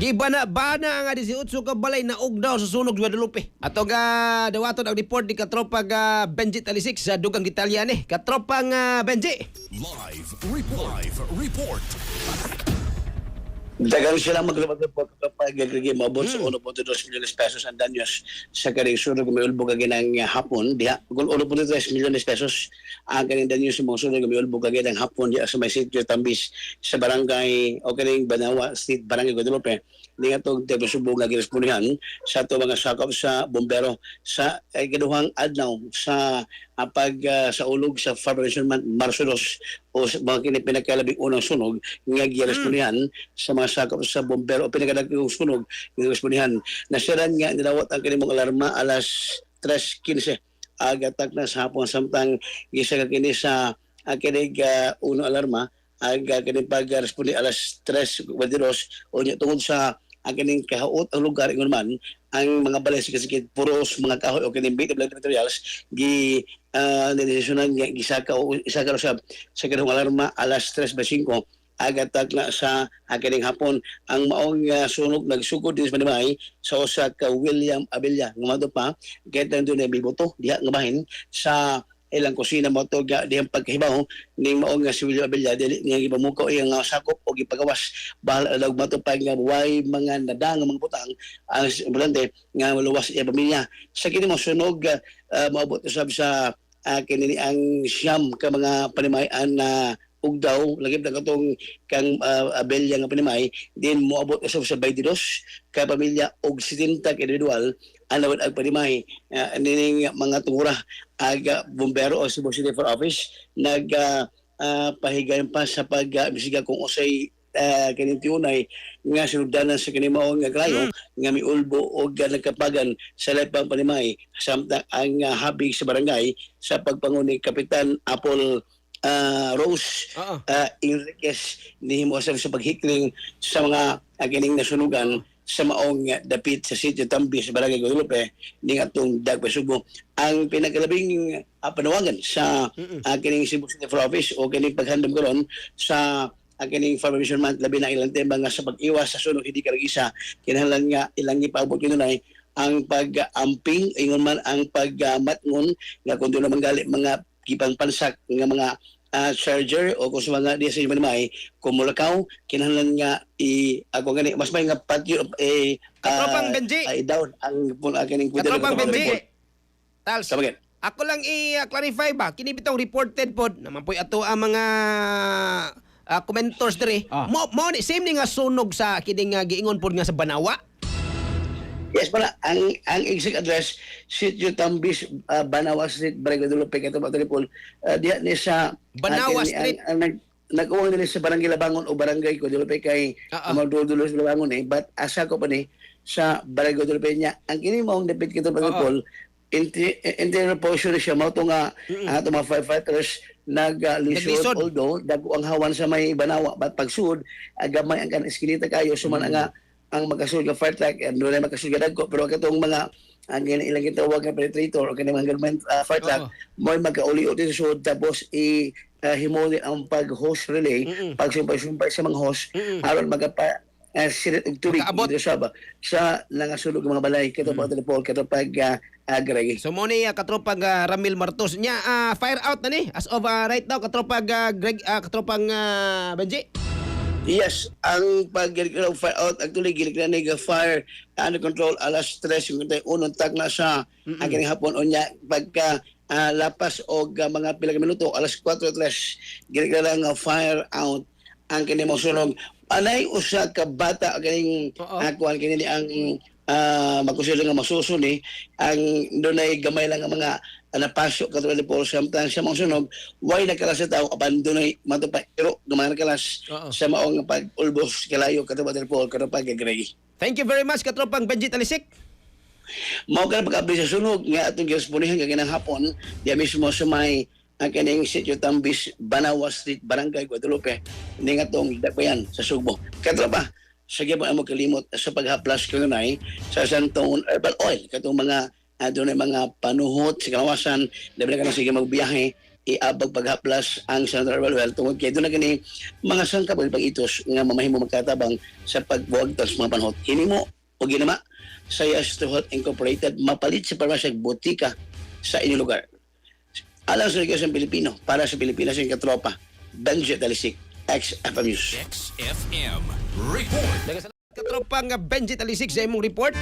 Gibana-bana nga 18 ka balay na ugdaw sa sunog Guadalupe. Ato ga dawaton ang report ni katropa ga Benji Talisik sa dugang Gitalyane. Katropang Benji. Live report. Dagan sila maglabag po kapag gagawin maabot sa 1.2 milyones pesos ang danyos sa karing sunod may ulbog ng hapon. Diha, kung 1.3 milyones pesos ang karing danyos sa mga sunod may ulbog ng hapon diha sa may sitio Tambis sa barangay o karing Banawa Street, Barangay Guadalupe. Hindi nga itong subong nga girespondihan sa ito mga sakop sa bombero sa kaduhang adlaw sa sa ulog sa Federation Marso 2 o mga pinagkalabing unang sunog nga girespondihan sa mga sakop sa bombero o pinagkalabing sunog nga girespondihan. Nasiran nga nilawat ang kanimong alarma alas 3:15 agatak na sa hapon samtang gisa ka kini sa kinig uno alarma aga kini pag-respondi alas 3:22 o tungod sa ang kining kahaot ang lugar ingon man ang mga balay sikit puros mga kahoy o kining building materials gi desisyonan nga gisaka o isaka sa kanang alarma alas 3:05 agatak na sa kining hapon ang maong sunog nagsugod din sa Manimay sa usa ka William Abella nga madto pa kaya doon ay biboto diha nga bahin sa ilang kusina mo to diyang pagkahibaw ning maong nga si William Abella dili niya gipamukaw iyang sakop o gipagawas bahal alag matupag nga way mga nadang mga butang ang importante nga maluwas iya pamilya sa kini mo sunog maabot usab sa kini ang siyam ka mga panimayan na ugdaw lagi na katong kang Abella nga panimay din moabot usab sa 22 ka pamilya og 70 ka individual anawad ang panimay nining mga tungura aga bombero o Cebu City for Office pahigayon pa sa pagbisiga kung usay kining tiunay nga sinugdanan sa kanimaong nga klayo nga miulbo o nagkapagan sa lepang panimay samtang ang habig sa barangay sa pagpanguni Kapitan Apple Rose Enriquez ni mo sa paghikling sa mga kining nasunugan sa maong dapit sa sitio Tambis sa Barangay Guadalupe ning atong Dagpasubo ang pinakalabing panawagan sa kining Cebu City for Office o kining paghandom karon sa kining Federation Month labi na ilang tema nga sa pag-iwas sa sunog hindi karagisa kinahanglan nga ilang ipaabot kinunay ang pag-amping ingon man ang pagmatngon nga kun doon naman gali mga kipang pansak nga mga charger o kung sa mga di sa Manimay kumulakaw kinahanglan nga ako gani mas may nga patio Katropang Benji down ang kining Katropang Benji Tals sabagay ako lang i-clarify ba kini bitong reported pod naman po'y ato ang mga commentors diri mo ni same ni nga sunog sa kining giingon pod nga sa Banawa. Yes, pala. Ang exact address, Sitio Tambis, Banawa Street, Barangay Guadalupe, Kato Batalipol, diya ni sa Banawa Street. Nag-uwang nila sa Barangay Labangon o Barangay Guadalupe kay Amaldulo sa Labangon but asa ko pa ni sa Barangay Guadalupe niya. Ang kini mong dapit Kato Batalipol, interior portion siya, mo ito nga ito mga firefighters nag-lisod, although dago ang hawan sa may Banawa, but pag-sud, gamay ang kan-eskinita kayo, suman nga ang magkasulod ng fire truck and doon ay magkasulod ng dagko pero katong mga ang ilang gitawag ng penetrator o kanang mga government fire truck mo magkauli-uli sa sud tapos himuli ang pag-hose relay pagsumpay sa mga hose aron magapa sirit og tubig dito sa nangasulog ng mga balay kato pa telepon kato pag agregi. So mo ni katropang Ramil Martos nya fire out na ni as of right now katropang katropang Benji. Yes, ang pag-gilig fire out, actually gilig na fire under control alas 3 yung unong tag na sa aking hapon o niya pagka lapas o mga pilang minuto alas 4:03 gilig na lang fire out ang kinimong sunog. Anay usa ka bata ganing akuan kinili ang magkusilo nga masusuni ang doon ay gamay lang ang mga napasok katulad po samtang sa mga sunog way nagkalas sa tao apan doon ay matupay pero dumaan nagkalas sa maong pag-ulbos kalayo katulad po katulad gagregi. Thank you very much katropang Benji Talisik. Mao ka pag-update sa sunog nga atong girespondihan kaginang hapon diya mismo sa may ang kining Sitio Tambis, Banawa Street, Barangay Guadalupe hindi nga itong dakbayan sa Sugbo. Katropa sige mo mo kalimot sa paghaplas kanunay sa Santone Herbal Oil katong mga doon ay mga panuhot sa kawasan labi na sige magbiyahe iabag paghaplas ang Senator Walwell tungod kay doon na gani mga sangkap o pag-itos nga mamahimo magkatabang sa pagbuwag sa mga panahon. Hinimo o ginama sa Yes to Health Incorporated mapalit sa parmasya botika sa inyong lugar. Alang sa Negosyo ng Pilipino, para sa Pilipinas yung katropa, Benji Talisik, XFM News. XFM Report. Daghang salamat katropang Benji Talisik sa imong report.